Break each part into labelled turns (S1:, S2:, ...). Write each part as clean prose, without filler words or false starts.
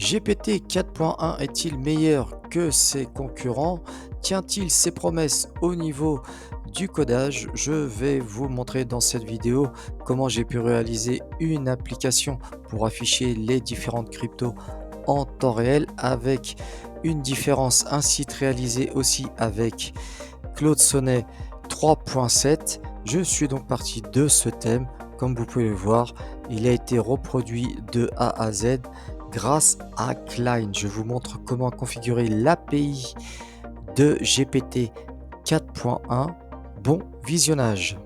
S1: GPT 4.1 est-il meilleur que ses concurrents? Tient-il ses promesses au niveau du codage? Je vais vous montrer dans cette vidéo comment j'ai pu réaliser une application pour afficher les différentes cryptos en temps réel avec une différence, un site réalisé aussi avec Claude Sonnet 3.7. Je suis donc parti de ce thème. Comme vous pouvez le voir, il a été reproduit de A à Z grâce à Klein. Je vous montre comment configurer l'API de GPT 4.1. Bon visionnage.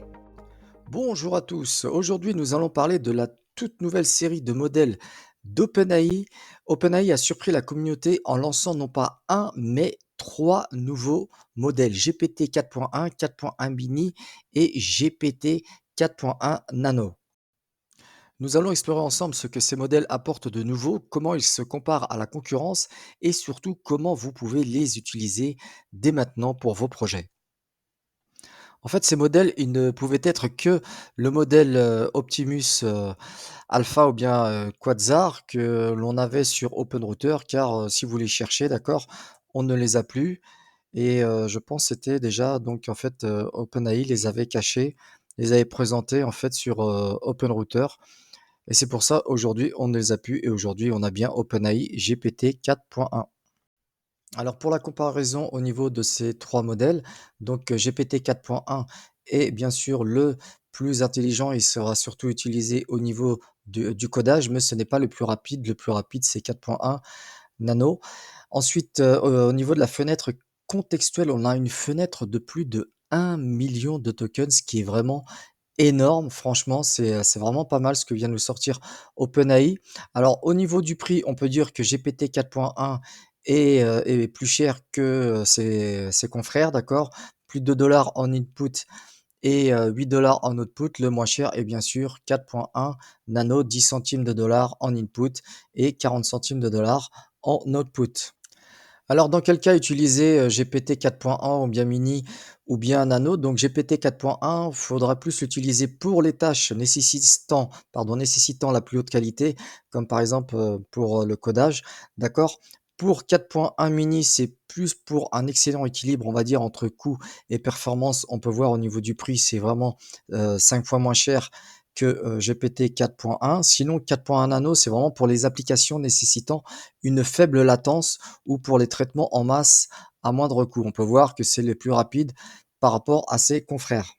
S1: Bonjour à tous. Aujourd'hui, nous allons parler de la toute nouvelle série de modèles d'OpenAI. OpenAI a surpris la communauté en lançant non pas un, mais trois nouveaux modèles GPT 4.1, 4.1 mini et GPT 4.1 nano. Nous allons explorer ensemble ce que ces modèles apportent de nouveau, comment ils se comparent à la concurrence et surtout comment vous pouvez les utiliser dès maintenant pour vos projets. En fait, ces modèles, ils ne pouvaient être que le modèle, Optimus, Alpha ou bien, Quasar que l'on avait sur OpenRouter car, si vous les cherchez, d'accord, on ne les a plus et je pense c'était déjà donc en fait, OpenAI les avait cachés, les avait présentés en fait sur, OpenRouter et c'est pour ça aujourd'hui on ne les a plus et aujourd'hui on a bien OpenAI GPT 4.1. Alors pour la comparaison au niveau de ces 3 modèles, donc GPT 4.1 est bien sûr le plus intelligent, il sera surtout utilisé au niveau du codage, mais ce n'est pas le plus rapide c'est 4.1 nano. Ensuite, au niveau de la fenêtre contextuelle, on a une fenêtre de plus de 1 million de tokens, ce qui est vraiment énorme. Franchement, c'est vraiment pas mal ce que vient de nous sortir OpenAI. Alors au niveau du prix, on peut dire que GPT 4.1 est plus cher que, ses confrères, d'accord? Plus de dollars en input et 8 en output. Le moins cher est bien sûr 4.1 nano, 10 centimes de dollars en input et 40 centimes de dollars en output. Alors, dans quel cas utiliser GPT 4.1 ou bien Mini ou bien Nano? Donc, GPT 4.1, il faudra plus l'utiliser pour les tâches nécessitant la plus haute qualité, comme par exemple pour le codage, d'accord? Pour 4.1 Mini, c'est plus pour un excellent équilibre, on va dire, entre coût et performance. On peut voir au niveau du prix, c'est vraiment 5 fois moins cher que GPT 4.1. Sinon, 4.1 Nano, c'est vraiment pour les applications nécessitant une faible latence ou pour les traitements en masse à moindre coût. On peut voir que c'est les plus rapides par rapport à ses confrères.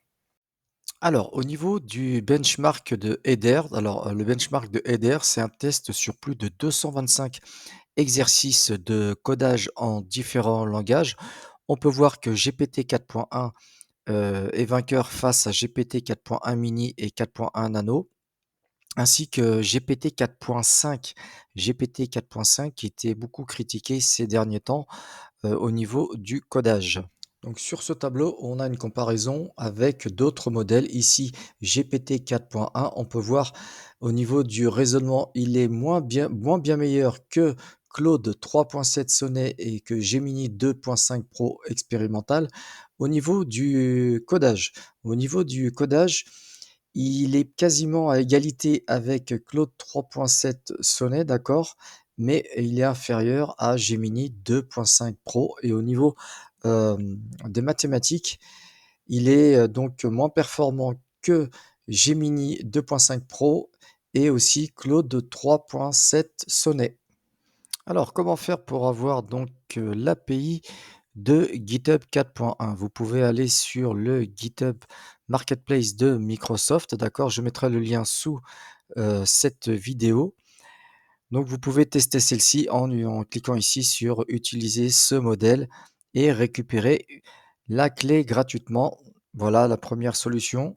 S1: Alors, au niveau du benchmark de Eder, le benchmark de Eder, c'est un test sur plus de 225 exercices de codage en différents langages. On peut voir que GPT 4.1 est vainqueur face à GPT 4.1 mini et 4.1 nano, ainsi que GPT 4.5. GPT 4.5 qui était beaucoup critiqué ces derniers temps au niveau du codage. Donc sur ce tableau, on a une comparaison avec d'autres modèles. Ici, GPT 4.1, on peut voir au niveau du raisonnement, il est moins bien meilleur que Claude 3.7 Sonnet et que Gemini 2.5 Pro expérimental. Au niveau du codage, il est quasiment à égalité avec Claude 3.7 Sonnet, d'accord, mais il est inférieur à Gemini 2.5 Pro et au niveau des mathématiques, il est donc moins performant que Gemini 2.5 Pro et aussi Claude 3.7 Sonnet. Alors, comment faire pour avoir donc l'API de GitHub 4.1? Vous pouvez aller sur le GitHub Marketplace de Microsoft, d'accord? Je mettrai le lien sous cette vidéo. Donc, vous pouvez tester celle-ci en cliquant ici sur utiliser ce modèle et récupérer la clé gratuitement. Voilà la première solution.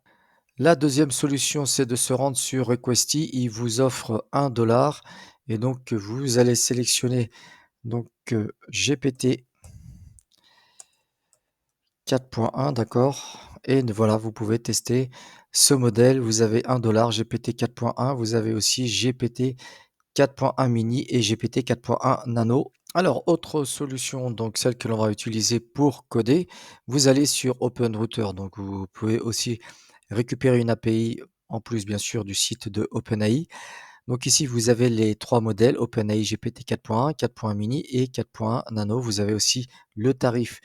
S1: La deuxième solution, c'est de se rendre sur Requesty. Il vous offre 1 $ et donc vous allez sélectionner donc GPT 4.1, d'accord. Et voilà, vous pouvez tester ce modèle. Vous avez 1 $ GPT 4.1. Vous avez aussi GPT 4.1 mini et GPT 4.1 nano. Alors, autre solution, donc celle que l'on va utiliser pour coder, vous allez sur OpenRouter. Donc, vous pouvez aussi récupérer une API en plus, bien sûr, du site de OpenAI. Donc ici, vous avez les 3 modèles OpenAI GPT 4.1, 4.1 mini et 4.1 nano. Vous avez aussi le tarif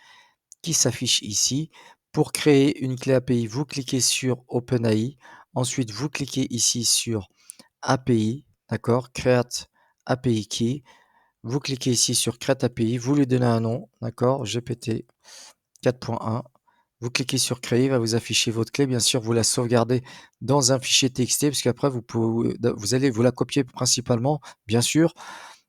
S1: qui s'affiche ici. Pour créer une clé API, vous cliquez sur OpenAI. Ensuite, vous cliquez ici sur API, d'accord? Create API Key. Vous cliquez ici sur Create API, vous lui donnez un nom, d'accord? GPT 4.1. Vous cliquez sur créer, il va vous afficher votre clé. Bien sûr, vous la sauvegardez dans un fichier TXT, parce qu'après, vous allez vous la copier principalement, bien sûr.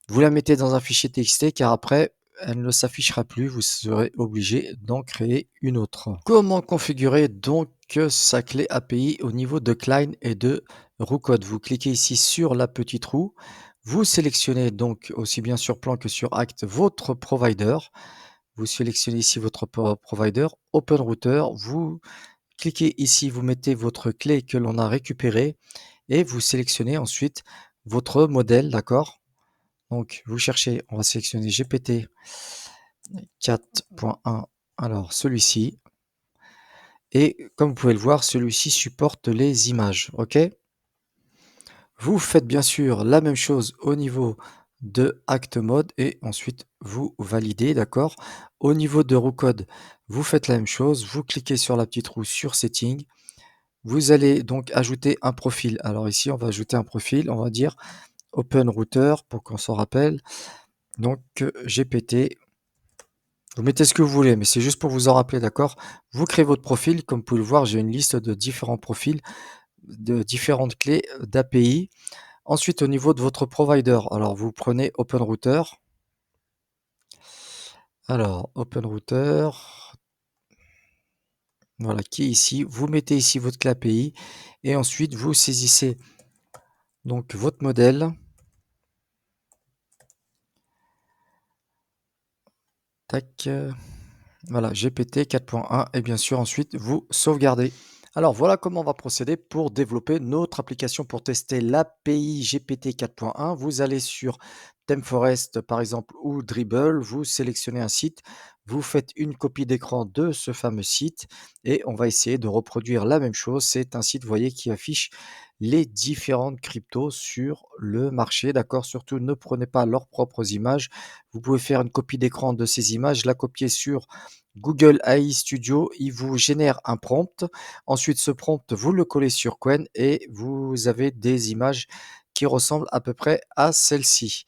S1: Vous la mettez dans un fichier TXT, car après, elle ne s'affichera plus. Vous serez obligé d'en créer une autre. Comment configurer donc sa clé API au niveau de Cline et de Roucode? Vous cliquez ici sur la petite roue. Vous sélectionnez donc aussi bien sur Plan que sur Act votre provider. Vous sélectionnez ici votre provider, Open Router, vous cliquez ici, vous mettez votre clé que l'on a récupérée et vous sélectionnez ensuite votre modèle, d'accord? Donc vous cherchez, on va sélectionner GPT 4.1, alors celui-ci, et comme vous pouvez le voir, celui-ci supporte les images, ok? Vous faites bien sûr la même chose au niveau de Act Mode et ensuite vous validez, d'accord? Au niveau de Roucode, vous faites la même chose, vous cliquez sur la petite roue sur Setting, vous allez donc ajouter un profil. Alors ici, on va ajouter un profil, on va dire Open Router pour qu'on s'en rappelle. Donc GPT, vous mettez ce que vous voulez, mais c'est juste pour vous en rappeler, d'accord? Vous créez votre profil, comme vous pouvez le voir, j'ai une liste de différents profils, de différentes clés d'API. Ensuite, au niveau de votre provider, alors vous prenez Open Router. Alors, Open Router, voilà, qui est ici. Vous mettez ici votre clé API et ensuite vous saisissez donc votre modèle. Tac, voilà, GPT 4.1 et bien sûr ensuite vous sauvegardez. Alors voilà comment on va procéder pour développer notre application pour tester l'API GPT 4.1. Vous allez sur ThemeForest par exemple ou Dribble, vous sélectionnez un site, vous faites une copie d'écran de ce fameux site et on va essayer de reproduire la même chose. C'est un site, vous voyez, qui affiche les différentes cryptos sur le marché. D'accord? Surtout, ne prenez pas leurs propres images. Vous pouvez faire une copie d'écran de ces images, la copier sur Google AI Studio, il vous génère un prompt. Ensuite, ce prompt, vous le collez sur Qwen et vous avez des images qui ressemblent à peu près à celle-ci.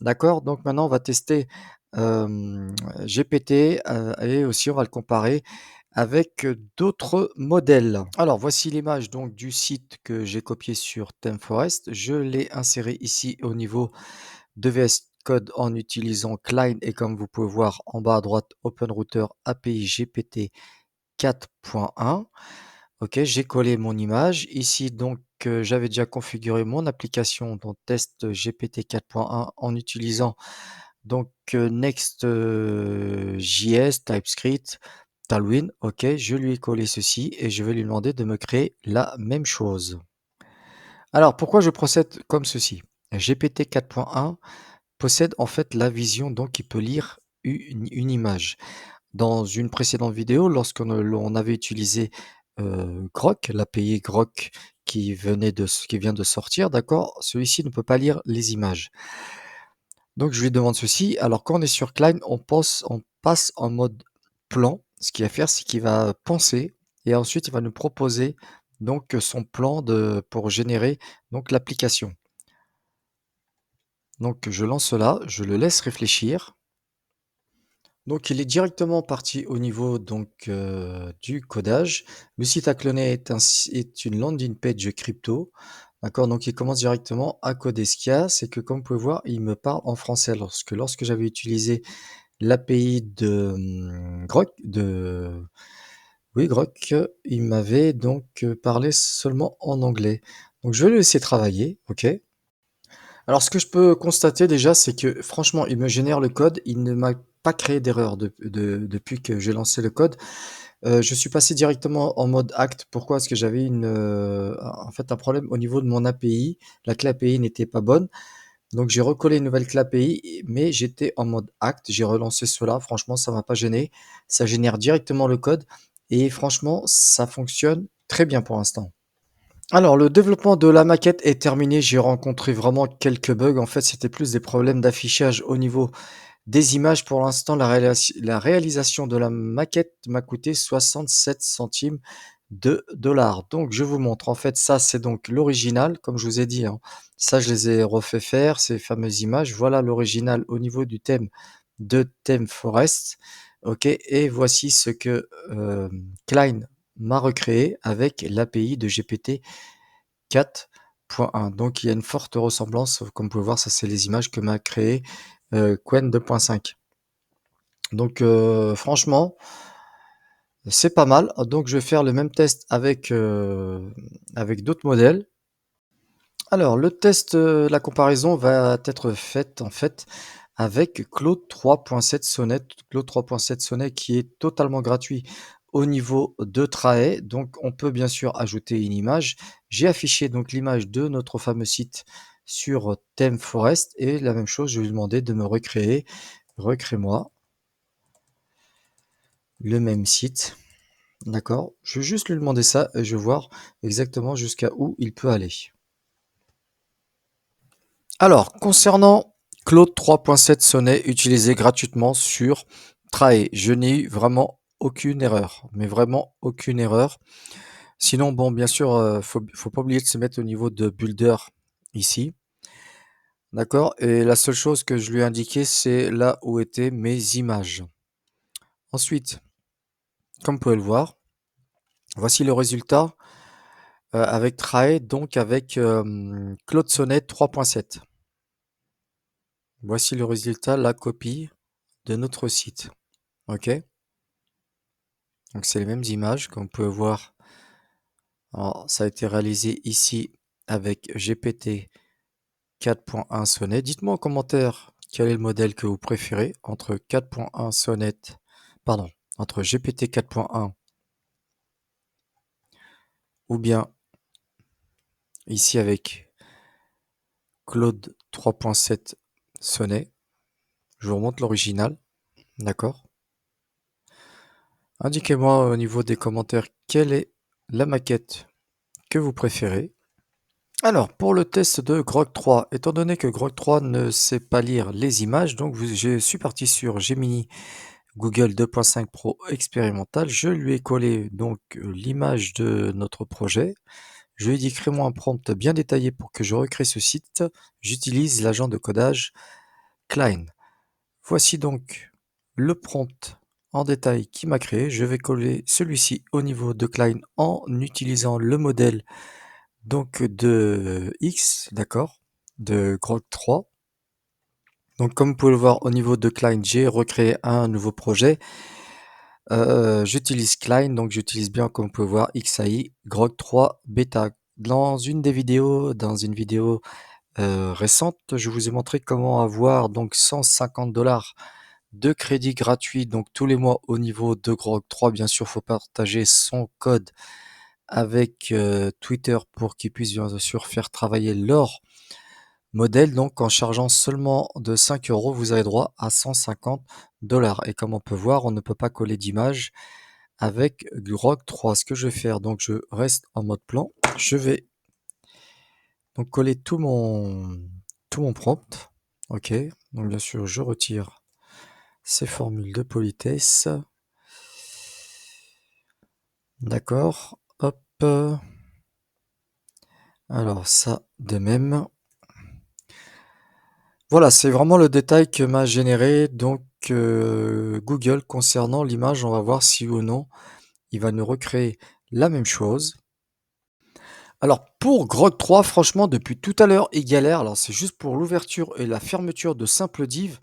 S1: D'accord? Donc maintenant, on va tester GPT et aussi on va le comparer avec d'autres modèles. Alors, voici l'image donc du site que j'ai copié sur ThemeForest. Je l'ai inséré ici au niveau de VS Code en utilisant Cline et comme vous pouvez voir en bas à droite, Open Router API GPT 4.1. Ok, j'ai collé mon image. Ici, donc, j'avais déjà configuré mon application dans test GPT 4.1 en utilisant donc Next.js, TypeScript, Tailwind. Ok, je lui ai collé ceci et je vais lui demander de me créer la même chose. Alors, pourquoi je procède comme ceci? GPT 4.1 possède en fait la vision, donc il peut lire une image. Dans une précédente vidéo, lorsqu'on avait utilisé Grok, l'API Grok qui vient de sortir, d'accord, celui-ci ne peut pas lire les images. Donc je lui demande ceci. Alors quand on est sur Cline, on passe en mode plan. Ce qu'il va faire, c'est qu'il va penser et ensuite il va nous proposer donc son plan pour générer donc l'application. Donc je lance cela, je le laisse réfléchir. Donc il est directement parti au niveau donc du codage. Le site à cloner est une landing page crypto. D'accord, donc il commence directement à coder. Ce qu'il y a, c'est que comme vous pouvez voir, il me parle en français. Lorsque j'avais utilisé l'API de Grok, oui, Grok, il m'avait donc parlé seulement en anglais. Donc je vais le laisser travailler, ok. Alors, ce que je peux constater déjà, c'est que franchement, il me génère le code. Il ne m'a pas créé d'erreur depuis que j'ai lancé le code. Je suis passé directement en mode Act. Pourquoi? Parce que j'avais en fait, un problème au niveau de mon API. La clé API n'était pas bonne. Donc, j'ai recollé une nouvelle clé API, mais j'étais en mode Act. J'ai relancé cela. Franchement, ça m'a pas gêné. Ça génère directement le code. Et franchement, ça fonctionne très bien pour l'instant. Alors le développement de la maquette est terminé, j'ai rencontré vraiment quelques bugs. En fait, c'était plus des problèmes d'affichage au niveau des images. Pour l'instant, la réalisation de la maquette m'a coûté 67 centimes de dollars. Donc je vous montre, en fait, ça c'est donc l'original, comme je vous ai dit, hein. Ça je les ai refait faire, ces fameuses images. Voilà l'original au niveau du thème de Theme Forest. OK, et voici ce que, Klein m'a recréé avec l'API de GPT 4.1. Donc il y a une forte ressemblance, comme vous pouvez voir, ça c'est les images que m'a créé, Qwen 2.5. Donc franchement, c'est pas mal. Donc je vais faire le même test avec d'autres modèles. Alors le test, la comparaison va être faite en fait avec Claude 3.7 Sonnet. Claude 3.7 Sonnet qui est totalement gratuit au niveau de Trae. Donc on peut bien sûr ajouter une image. J'ai affiché donc l'image de notre fameux site sur Theme Forest et la même chose, je vais lui demander de me recréer. Recrée-moi le même site. D'accord? Je vais juste lui demander ça et je vais voir exactement jusqu'à où il peut aller. Alors, concernant Claude 3.7 Sonnet utilisé gratuitement sur Trae, je n'ai eu vraiment aucune erreur, mais vraiment aucune erreur. Sinon, bon, bien sûr, faut pas oublier de se mettre au niveau de Builder ici. D'accord? Et la seule chose que je lui ai indiqué, c'est là où étaient mes images. Ensuite, comme vous pouvez le voir, voici le résultat avec Trae, donc avec Claude Sonnet 3.7. Voici le résultat, la copie de notre site. OK? Donc c'est les mêmes images, comme vous pouvez voir. Alors, ça a été réalisé ici avec GPT 4.1 Sonnet. Dites-moi en commentaire quel est le modèle que vous préférez entre 4.1 Sonnet, pardon, entre GPT 4.1 ou bien ici avec Claude 3.7 Sonnet. Je vous remonte l'original, d'accord? Indiquez-moi au niveau des commentaires quelle est la maquette que vous préférez. Alors, pour le test de Grok 3, étant donné que Grok 3 ne sait pas lire les images, donc je suis parti sur Gemini Google 2.5 Pro expérimental. Je lui ai collé donc l'image de notre projet. Je lui ai dit crée-moi un prompt bien détaillé pour que je recrée ce site. J'utilise l'agent de codage Klein. Voici donc le prompt en détail qui m'a créé. Je vais coller celui-ci au niveau de Klein en utilisant le modèle donc de X, d'accord, de Grok 3. Donc comme vous pouvez le voir au niveau de Klein, j'ai recréé un nouveau projet. J'utilise Klein, donc j'utilise bien comme vous pouvez voir XAI Grok 3 Beta. Dans une vidéo récente, je vous ai montré comment avoir donc 150 dollars de crédit gratuit donc tous les mois au niveau de Grok 3. Bien sûr, faut partager son code avec Twitter pour qu'ils puissent bien sûr faire travailler leur modèle. Donc en chargeant seulement de 5 euros, vous avez droit à 150 dollars. Et comme on peut voir, on ne peut pas coller d'image avec Grok 3. Ce que je vais faire, donc je reste en mode plan. Je vais donc coller tout mon prompt. OK. Donc bien sûr, je retire ces formules de politesse. D'accord. Hop. Alors ça de même. Voilà, c'est vraiment le détail que m'a généré donc Google concernant l'image. On va voir si ou non il va nous recréer la même chose. Alors pour Grok 3, franchement, depuis tout à l'heure, il galère. Alors c'est juste pour l'ouverture et la fermeture de simple div.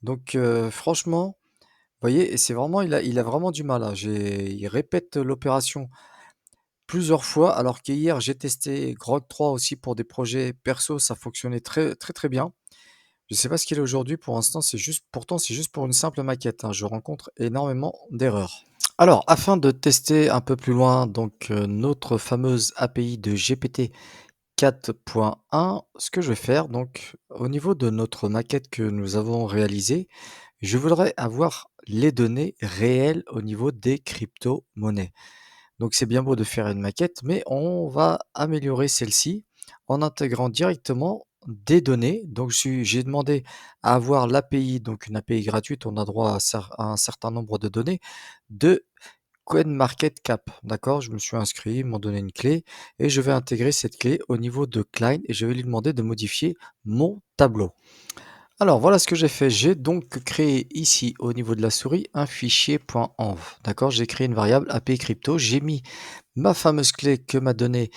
S1: Donc franchement, vous voyez, et c'est vraiment, il a vraiment du mal, hein. Il répète l'opération plusieurs fois, alors qu'hier j'ai testé Grok 3 aussi pour des projets perso, ça fonctionnait très très très bien. Je sais pas ce qu'il est aujourd'hui, pour l'instant, c'est juste pour une simple maquette, hein. Je rencontre énormément d'erreurs. Alors, afin de tester un peu plus loin, donc notre fameuse API de GPT 4.1, ce que je vais faire, donc au niveau de notre maquette que nous avons réalisée, je voudrais avoir les données réelles au niveau des crypto-monnaies. Donc c'est bien beau de faire une maquette, mais on va améliorer celle-ci en intégrant directement des données. Donc j'ai demandé à avoir l'API, donc une API gratuite, on a droit à un certain nombre de données de CoinMarketCap. D'accord? Je me suis inscrit, ils m'ont donné une clé et je vais intégrer cette clé au niveau de Klein et je vais lui demander de modifier mon tableau. Alors voilà ce que j'ai fait. J'ai donc créé ici au niveau de la souris un fichier .env. D'accord? J'ai créé une variable API crypto. J'ai mis ma fameuse clé que m'a donnée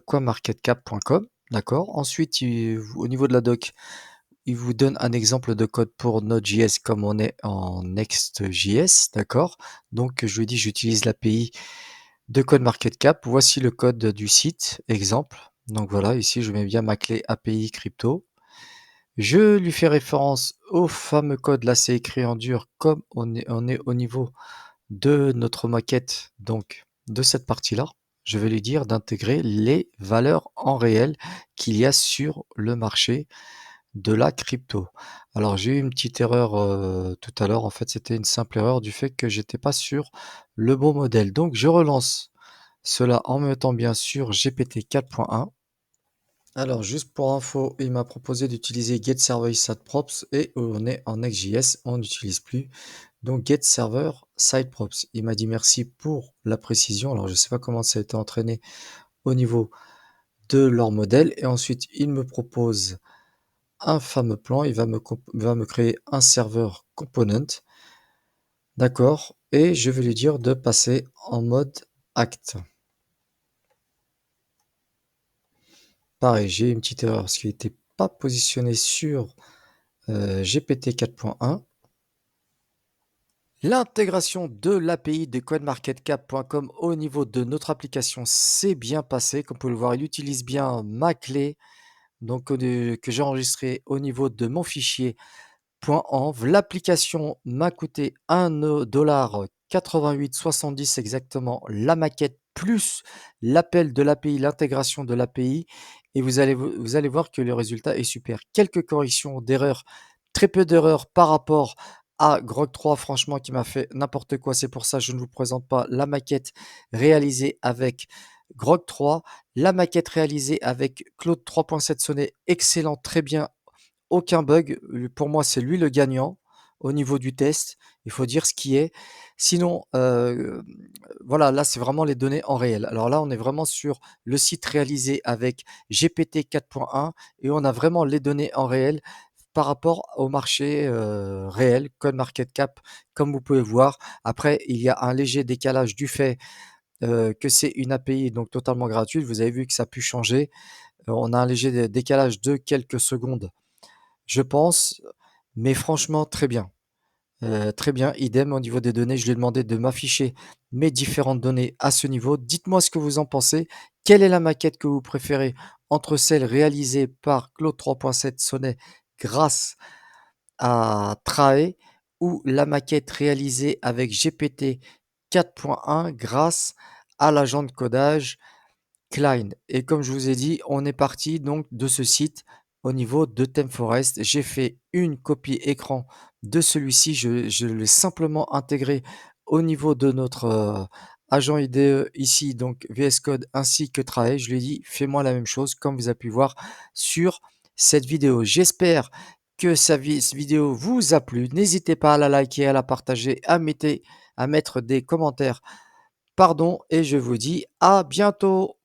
S1: coinmarketcap.com. D'accord? Ensuite, au niveau de la doc, il vous donne un exemple de code pour Node.js comme on est en Next.js. D'accord? Donc je lui dis j'utilise l'API de CoinMarketCap. Voici le code du site, exemple. Donc voilà, ici je mets bien ma clé API crypto. Je lui fais référence au fameux code, là c'est écrit en dur, comme on est au niveau de notre maquette, donc de cette partie-là. Je vais lui dire d'intégrer les valeurs en réel qu'il y a sur le marché de la crypto. Alors j'ai eu une petite erreur tout à l'heure, en fait c'était une simple erreur du fait que j'étais pas sur le bon modèle. Donc je relance cela en mettant bien sûr GPT 4.1. Alors, juste pour info, il m'a proposé d'utiliser getServerSideProps et on est en Next.js, on n'utilise plus. Donc, getServerSideProps. Il m'a dit merci pour la précision. Alors, je ne sais pas comment ça a été entraîné au niveau de leur modèle. Et ensuite, il me propose un fameux plan. Il va me créer un serveur component. D'accord. Et je vais lui dire de passer en mode act. Pareil, j'ai une petite erreur parce qu'il n'était pas positionné sur GPT 4.1. L'intégration de l'API de CoinMarketCap.com au niveau de notre application s'est bien passée. Comme vous pouvez le voir, il utilise bien ma clé donc, que j'ai enregistrée au niveau de mon fichier .env. L'application m'a coûté 1,88 $ exactement, la maquette plus l'appel de l'API, l'intégration de l'API. Et vous allez voir que le résultat est super. Quelques corrections d'erreurs, très peu d'erreurs par rapport à Grok 3, franchement, qui m'a fait n'importe quoi. C'est pour ça que je ne vous présente pas la maquette réalisée avec Grok 3. La maquette réalisée avec Claude 3.7 sonnait excellent, très bien, aucun bug. Pour moi, c'est lui le gagnant au niveau du test. Il faut dire ce qui est. Sinon, voilà, là, c'est vraiment les données en réel. Alors là, on est vraiment sur le site réalisé avec GPT 4.1 et on a vraiment les données en réel par rapport au marché réel, CoinMarketCap, comme vous pouvez voir. Après, il y a un léger décalage du fait que c'est une API donc totalement gratuite. Vous avez vu que ça a pu changer. On a un léger décalage de quelques secondes, je pense, mais franchement, très bien. Très bien, idem au niveau des données, je lui ai demandé de m'afficher mes différentes données à ce niveau. Dites-moi ce que vous en pensez. Quelle est la maquette que vous préférez entre celle réalisée par Claude 3.7 Sonnet grâce à Trae ou la maquette réalisée avec GPT 4.1 grâce à l'agent de codage Klein. Et comme je vous ai dit, on est parti donc de ce site au niveau de ThemeForest. J'ai fait une copie écran de celui-ci. Je l'ai simplement intégré au niveau de notre agent IDE ici, donc VS Code ainsi que Trae. Je lui ai dit, fais-moi la même chose comme vous avez pu voir sur cette vidéo. J'espère que cette vidéo vous a plu. N'hésitez pas à la liker, à la partager, à mettre des commentaires. Pardon, et je vous dis à bientôt.